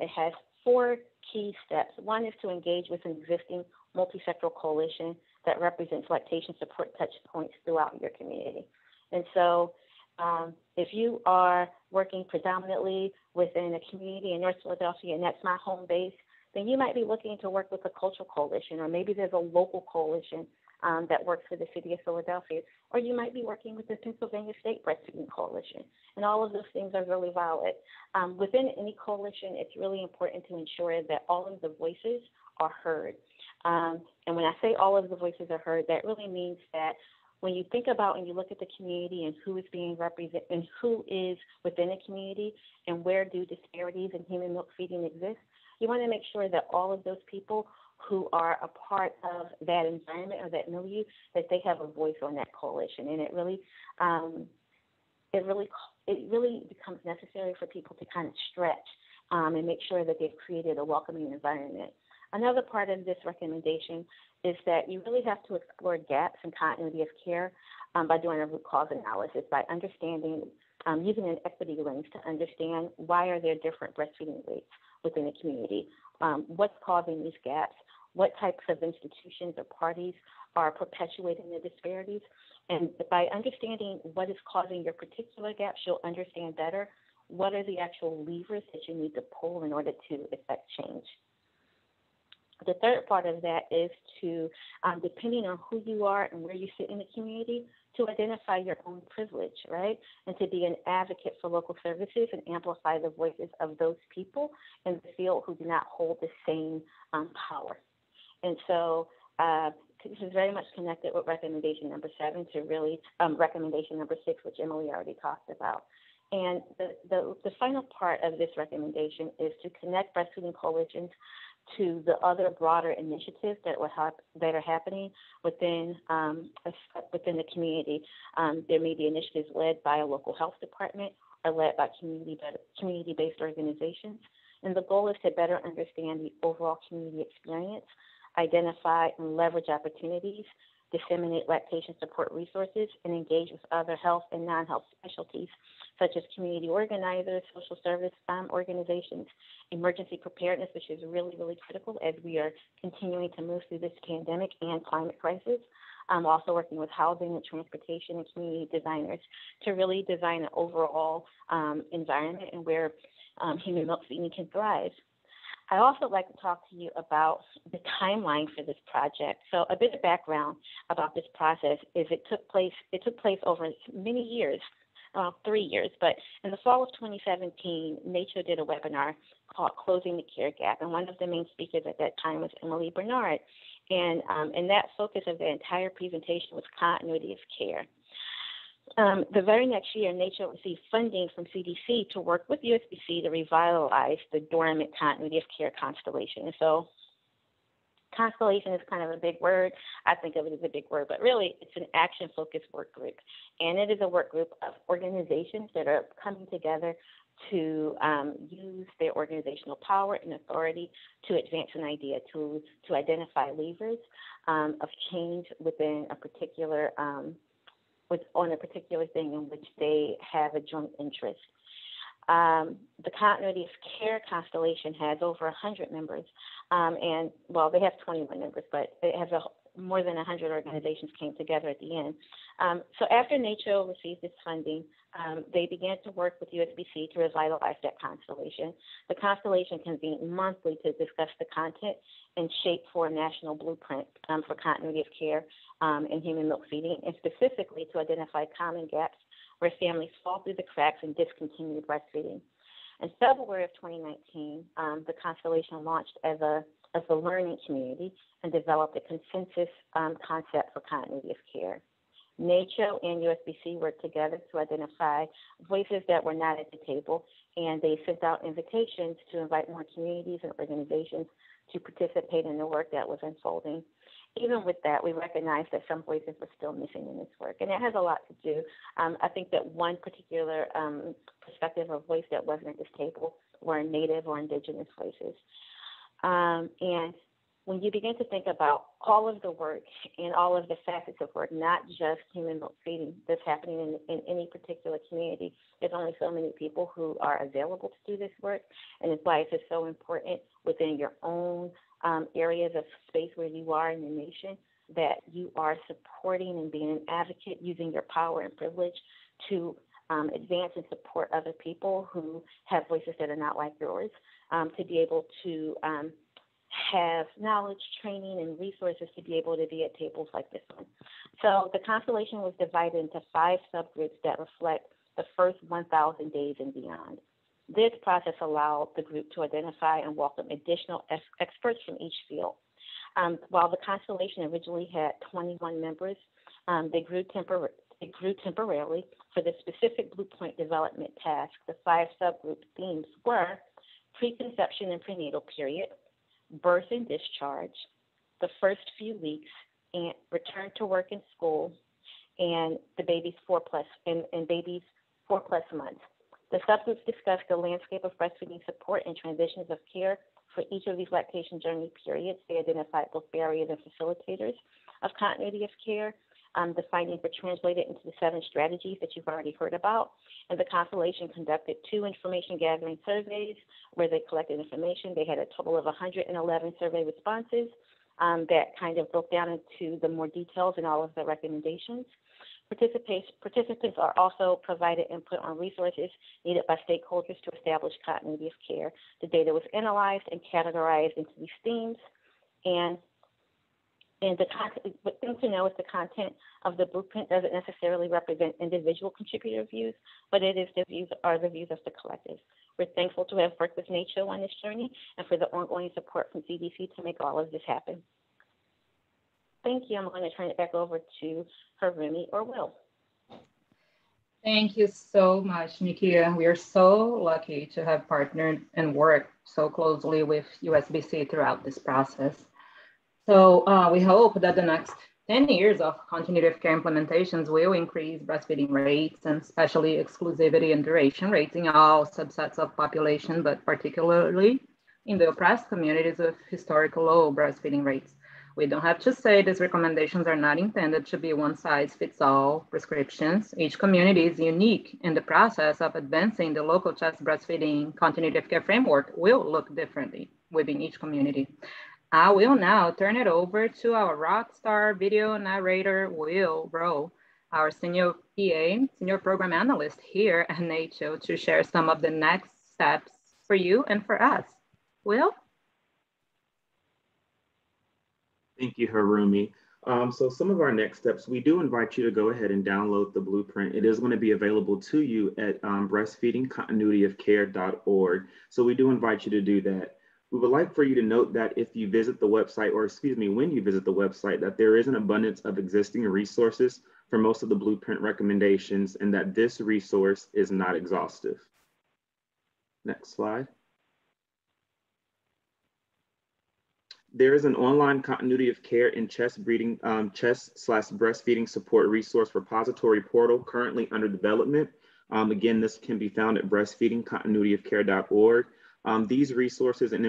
it has 4 key steps. One is to engage with an existing multi-sectoral coalition that represents lactation support touch points throughout your community. And so if you are working predominantly within a community in North Philadelphia, and that's my home base, then you might be looking to work with a cultural coalition, or maybe there's a local coalition that works for the city of Philadelphia, or you might be working with the Pennsylvania State Breastfeeding Coalition, and all of those things are really valid. Within any coalition, it's really important to ensure that all of the voices are heard. And when I say all of the voices are heard, that really means that when you think about and you look at the community and who is being represented and who is within a community and where do disparities in human milk feeding exist, you want to make sure that all of those people who are a part of that environment or that milieu, that they have a voice on that coalition. And it really becomes necessary for people to kind of stretch and make sure that they've created a welcoming environment. Another part of this recommendation is that you really have to explore gaps in continuity of care by doing a root cause analysis, by understanding, using an equity lens to understand why are there different breastfeeding rates within the community, what's causing these gaps, what types of institutions or parties are perpetuating the disparities. And by understanding what is causing your particular gaps, you'll understand better what are the actual levers that you need to pull in order to effect change. The third part of that is to, depending on who you are and where you sit in the community, to identify your own privilege, right? And to be an advocate for local services and amplify the voices of those people in the field who do not hold the same power. And so this is very much connected with recommendation number 7 to really recommendation number 6, which Emily already talked about. And the final part of this recommendation is to connect breastfeeding coalitions to the other broader initiatives that are happening within the community. There may be initiatives led by a local health department or led by community-based organizations. And the goal is to better understand the overall community experience, identify and leverage opportunities, disseminate lactation support resources, and engage with other health and non-health specialties, such as community organizers, social service organizations, emergency preparedness, which is really, really critical as we are continuing to move through this pandemic and climate crisis. I'm also working with housing and transportation and community designers to really design an overall environment and where human milk feeding can thrive. I also like to talk to you about the timeline for this project. So a bit of background about this process is it took place over many years, 3 years, but in the fall of 2017, NACCHO did a webinar called Closing the Care Gap, and one of the main speakers at that time was Emily Bernard, and that focus of the entire presentation was continuity of care. The very next year, NACCHO received funding from CDC to work with USBC to revitalize the dormant continuity of care constellation. And so constellation is kind of a big word. I think of it as a big word, but really it's an action-focused work group. And it is a work group of organizations that are coming together to use their organizational power and authority to advance an idea, to identify levers of change within a particular on a particular thing in which they have a joint interest. The Continuity of Care constellation has over 100 members, and well, they have 21 members, but it has more than 100 organizations came together at the end. So after NACCHO received its funding, they began to work with USBC to revitalize that constellation. The constellation convened monthly to discuss the content and shape for a national blueprint for continuity of care in human milk feeding, and specifically to identify common gaps where families fall through the cracks and discontinue breastfeeding. In February of 2019, the constellation launched as a learning community and developed a consensus concept for continuity of care. NACCHO and USBC worked together to identify voices that were not at the table, and they sent out invitations to invite more communities and organizations to participate in the work that was unfolding. Even with that, we recognized that some voices were still missing in this work, and it has a lot to do. I think that one particular perspective or voice that wasn't at this table were Native or Indigenous voices. And when you begin to think about all of the work and all of the facets of work, not just human milk feeding that's happening in any particular community, there's only so many people who are available to do this work, and it's why it's just so important within your own areas of space where you are in the nation that you are supporting and being an advocate using your power and privilege to advance and support other people who have voices that are not like yours, to be able to have knowledge, training, and resources to be able to be at tables like this one. So the constellation was divided into 5 subgroups that reflect the first 1,000 days and beyond. This process allowed the group to identify and welcome additional experts from each field. While the constellation originally had 21 members, they grew temporarily for the specific Blueprint development task. The 5 subgroup themes were preconception and prenatal period, birth and discharge, the first few weeks, and return to work and school, and the baby's 4+ months. The subgroups discussed the landscape of breastfeeding support and transitions of care for each of these lactation journey periods. They identified both barriers and facilitators of continuity of care. The findings were translated into the 7 strategies that you've already heard about. And the constellation conducted 2 information gathering surveys where they collected information. They had a total of 111 survey responses that kind of broke down into the more details and all of the recommendations. Participants are also provided input on resources needed by stakeholders to establish continuity of care. The data was analyzed and categorized into these themes. And the thing to know is the content of the blueprint doesn't necessarily represent individual contributor views, but it is the views of the collective. We're thankful to have worked with NACCHO on this journey and for the ongoing support from CDC to make all of this happen. Thank you. I'm going to turn it back over to Harumi or Will. Thank you so much, Nikia. We are so lucky to have partnered and worked so closely with USBC throughout this process. So we hope that the next 10 years of continuity of care implementations will increase breastfeeding rates, and especially exclusivity and duration rates in all subsets of population, but particularly in the oppressed communities with historical low breastfeeding rates. We don't have to say these recommendations are not intended to be one-size-fits-all prescriptions. Each community is unique, and the process of advancing the local chest breastfeeding continuity of care framework will look differently within each community. I will now turn it over to our rock star video narrator, Will Rowe, our senior PA, senior program analyst here at NACCHO, to share some of the next steps for you and for us. Will? Thank you, Harumi. So some of our next steps, we do invite you to go ahead and download the blueprint. It is going to be available to you at breastfeedingcontinuityofcare.org. So we do invite you to do that. We would like for you to note that if you visit the website, or excuse me, when you visit the website, that there is an abundance of existing resources for most of the blueprint recommendations, and that this resource is not exhaustive. Next slide. There is an online continuity of care and chest/breastfeeding support resource repository portal currently under development. Again, this can be found at breastfeedingcontinuityofcare.org. These resources and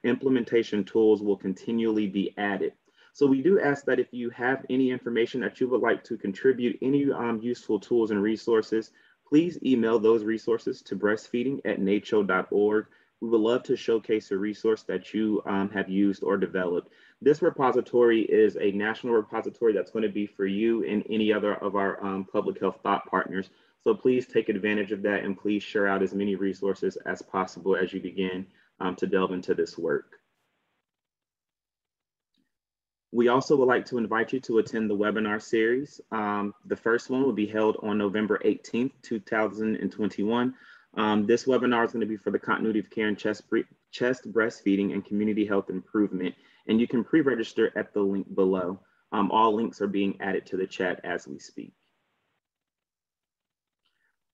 implementation tools will continually be added. So we do ask that if you have any information that you would like to contribute, any useful tools and resources, please email those resources to breastfeeding@naccho.org. We would love to showcase a resource that you have used or developed. This repository is a national repository that's going to be for you and any other of our public health thought partners. So please take advantage of that and please share out as many resources as possible as you begin to delve into this work. We also would like to invite you to attend the webinar series. The first one will be held on November 18th, 2021. This webinar is going to be for the continuity of care in chest breastfeeding and community health improvement. And you can pre-register at the link below. All links are being added to the chat as we speak.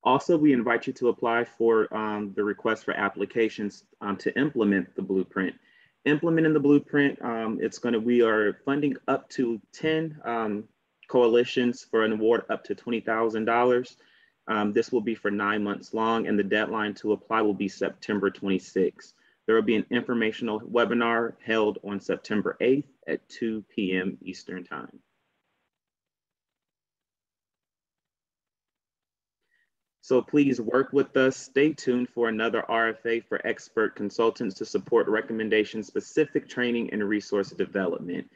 Also, we invite you to apply for the request for applications to implement the blueprint. Implementing the blueprint, we are funding up to 10 coalitions for an award up to $20,000. This will be for 9 months long, and the deadline to apply will be September 26th. There will be an informational webinar held on September 8th at 2 p.m. Eastern Time. So please work with us. Stay tuned for another RFA for expert consultants to support recommendation-specific training and resource development.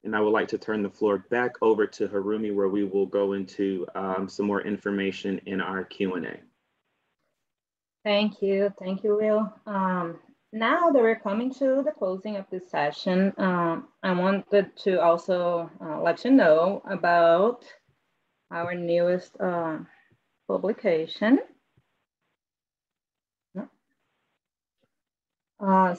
And I would like to turn the floor back over to Harumi, where we will go into some more information in our Q&A. Thank you, Will. Now that we're coming to the closing of this session, I wanted to also let you know about our newest publication.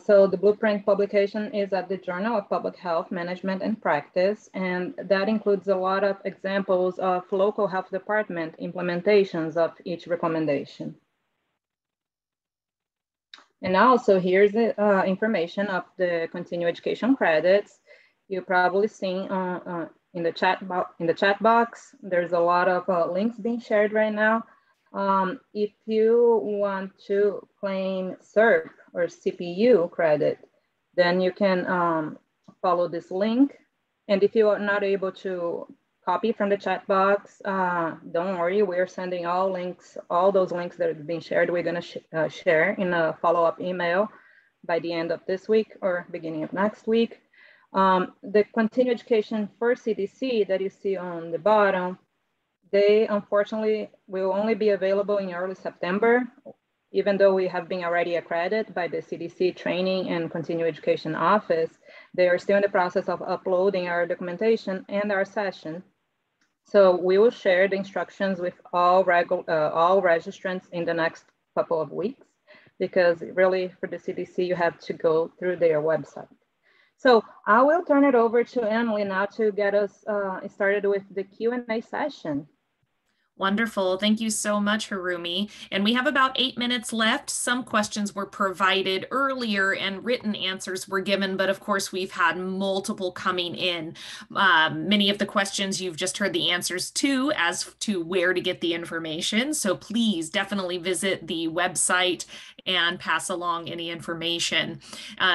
So the Blueprint publication is at the Journal of Public Health Management and Practice, and that includes a lot of examples of local health department implementations of each recommendation. And also here's the information of the continuing education credits. You've probably seen in the chat box, there's a lot of links being shared right now. If you want to claim CERP or CPU credit, then you can follow this link. And if you are not able to copy from the chat box, don't worry, we're sending all those links that have been shared, we're gonna share in a follow-up email by the end of this week or beginning of next week. The continuing education for CDC that you see on the bottom, they unfortunately will only be available in early September, even though we have been already accredited by the CDC Training and Continuing Education Office. They are still in the process of uploading our documentation and our session. So we will share the instructions with all registrants in the next couple of weeks, because really for the CDC, you have to go through their website. So I will turn it over to Emily now to get us started with the Q&A session. Wonderful. Thank you so much, Harumi. And we have about 8 minutes left. Some questions were provided earlier and written answers were given, but of course we've had multiple coming in. Many of the questions you've just heard the answers to as to where to get the information. So please definitely visit the website and pass along any information.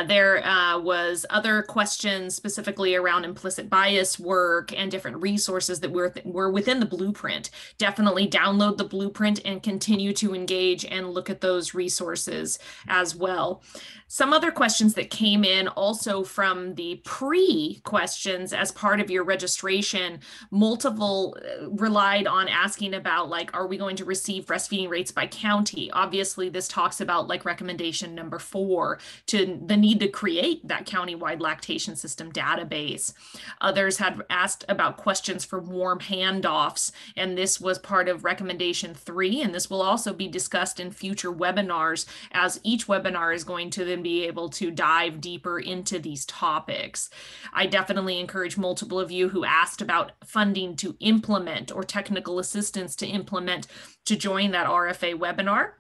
There was other questions specifically around implicit bias work and different resources that were within the blueprint. Definitely download the blueprint and continue to engage and look at those resources as well. Some other questions that came in also from the pre-questions as part of your registration, multiple relied on asking about, like, are we going to receive breastfeeding rates by county? Obviously, this talks about like recommendation number 4 to the need to create that countywide lactation system database. Others had asked about questions for warm handoffs, and this was part of recommendation 3, and this will also be discussed in future webinars, as each webinar is going to then be able to dive deeper into these topics. I definitely encourage multiple of you who asked about funding to implement or technical assistance to implement to join that RFA webinar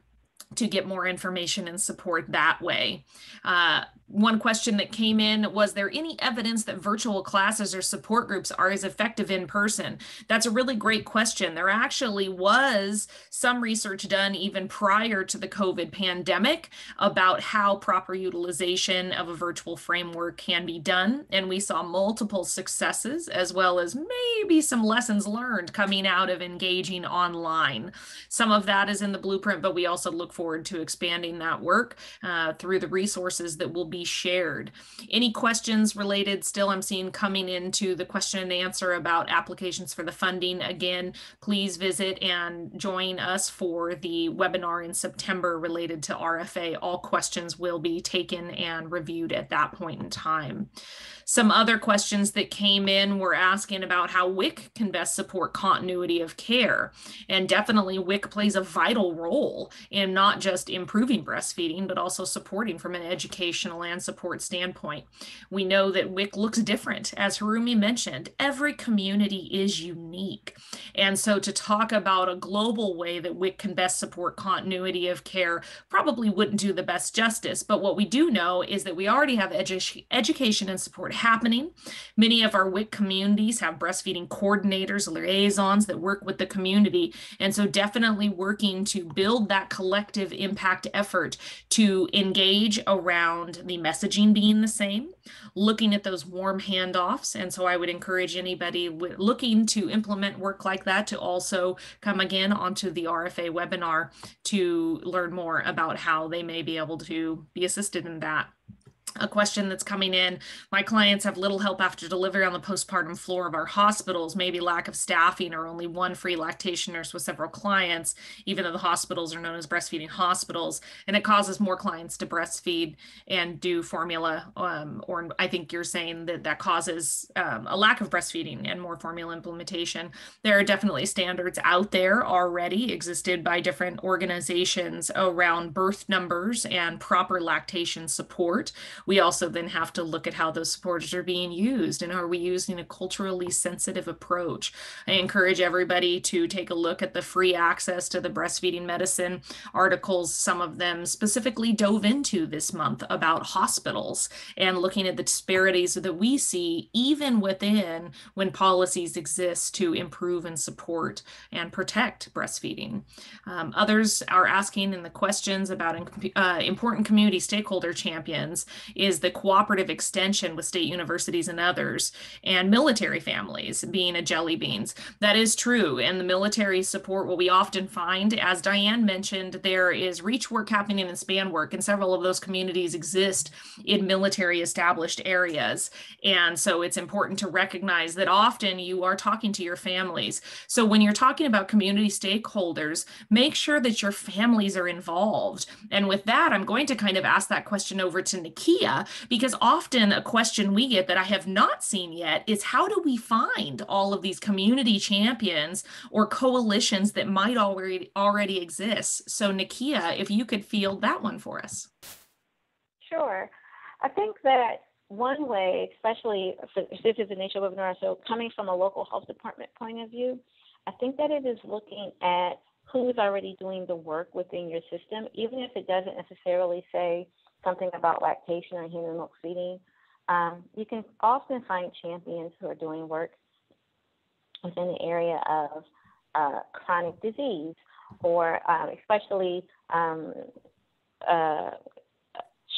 to get more information and support that way. one question that came in, was there any evidence that virtual classes or support groups are as effective in person? That's a really great question. There actually was some research done even prior to the COVID pandemic about how proper utilization of a virtual framework can be done. And we saw multiple successes as well as maybe some lessons learned coming out of engaging online. Some of that is in the blueprint, but we also look forward to expanding that work through the resources that will be shared. Any questions related still I'm seeing coming into the question and answer about applications for the funding? Again, please visit and join us for the webinar in September related to RFA. All questions will be taken and reviewed at that point in time. Some other questions that came in were asking about how WIC can best support continuity of care. And definitely WIC plays a vital role in not just improving breastfeeding, but also supporting from an educational and support standpoint. We know that WIC looks different. As Harumi mentioned, every community is unique. And so to talk about a global way that WIC can best support continuity of care probably wouldn't do the best justice. But what we do know is that we already have education and support happening. Many of our WIC communities have breastfeeding coordinators, liaisons that work with the community. And so definitely working to build that collective impact effort to engage around the messaging being the same, looking at those warm handoffs. And so I would encourage anybody looking to implement work like that to also come again onto the RFA webinar to learn more about how they may be able to be assisted in that. A question that's coming in, my clients have little help after delivery on the postpartum floor of our hospitals, maybe lack of staffing or only one free lactation nurse with several clients, even though the hospitals are known as breastfeeding hospitals, and it causes more clients to breastfeed and do formula, or I think you're saying that that causes a lack of breastfeeding and more formula implementation. There are definitely standards out there already existed by different organizations around birth numbers and proper lactation support. We also then have to look at how those supporters are being used and are we using a culturally sensitive approach. I encourage everybody to take a look at the free access to the breastfeeding medicine articles. Some of them specifically dove into this month about hospitals and looking at the disparities that we see even within when policies exist to improve and support and protect breastfeeding. Others are asking in the questions about important community stakeholder champions is the cooperative extension with state universities and others, and military families being a jelly beans. That is true. And the military support, what we often find, as Diane mentioned, there is reach work happening and span work, and several of those communities exist in military established areas. And so it's important to recognize that often you are talking to your families. So when you're talking about community stakeholders, make sure that your families are involved. And with that, I'm going to kind of ask that question over to Nakia, because often a question we get that I have not seen yet is how do we find all of these community champions or coalitions that might already exist? So Nakia, if you could field that one for us. Sure. I think that one way, especially for this is a NACCHO webinar, so coming from a local health department point of view, I think that it is looking at who's already doing the work within your system, even if it doesn't necessarily say something about lactation or human milk feeding. You can often find champions who are doing work within the area of chronic disease or especially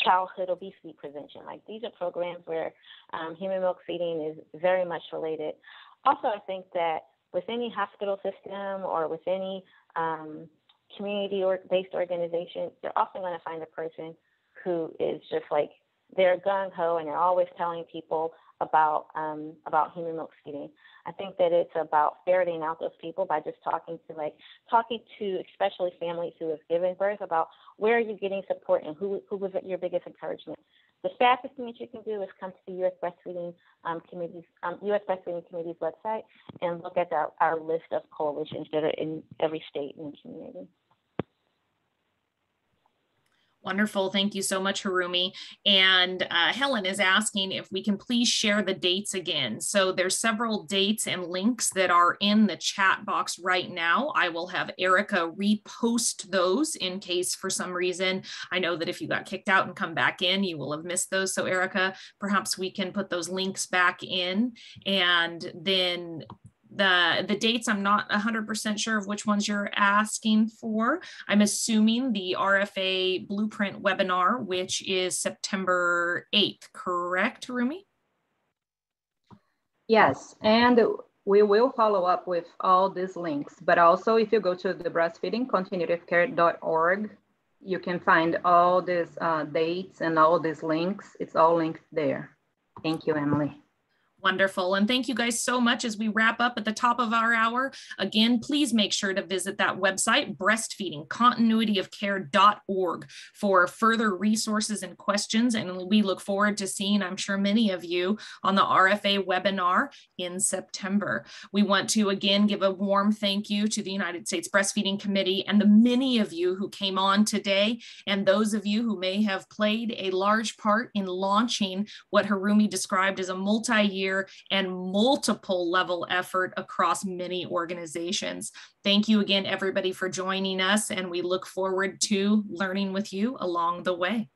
childhood obesity prevention. Like these are programs where human milk feeding is very much related. Also, I think that with any hospital system or with any community-based organization, you're often going to find a person who is just like, they're gung-ho and they're always telling people about human milk feeding. I think that it's about ferreting out those people by just talking to especially families who have given birth about where are you getting support and who was your biggest encouragement. The fastest thing that you can do is come to the U.S. Breastfeeding Committee's website and look at our list of coalitions that are in every state and community. Wonderful. Thank you so much, Harumi. And Helen is asking if we can please share the dates again. So there's several dates and links that are in the chat box right now. I will have Erica repost those in case for some reason, I know that if you got kicked out and come back in, you will have missed those. So Erica, perhaps we can put those links back in, and then the dates, I'm not 100% sure of which ones you're asking for. I'm assuming the RFA Blueprint webinar, which is September 8th, correct, Harumi? Yes, and we will follow up with all these links, but also if you go to the breastfeedingcontinuityofcare.org, you can find all these dates and all these links. It's all linked there. Thank you, Emily. Wonderful. And thank you guys so much as we wrap up at the top of our hour. Again, please make sure to visit that website, breastfeedingcontinuityofcare.org, for further resources and questions. And we look forward to seeing, I'm sure, many of you on the RFA webinar in September. We want to again give a warm thank you to the United States Breastfeeding Committee and the many of you who came on today, and those of you who may have played a large part in launching what Harumi described as a multi-year and multiple level effort across many organizations. Thank you again, everybody, for joining us, and we look forward to learning with you along the way.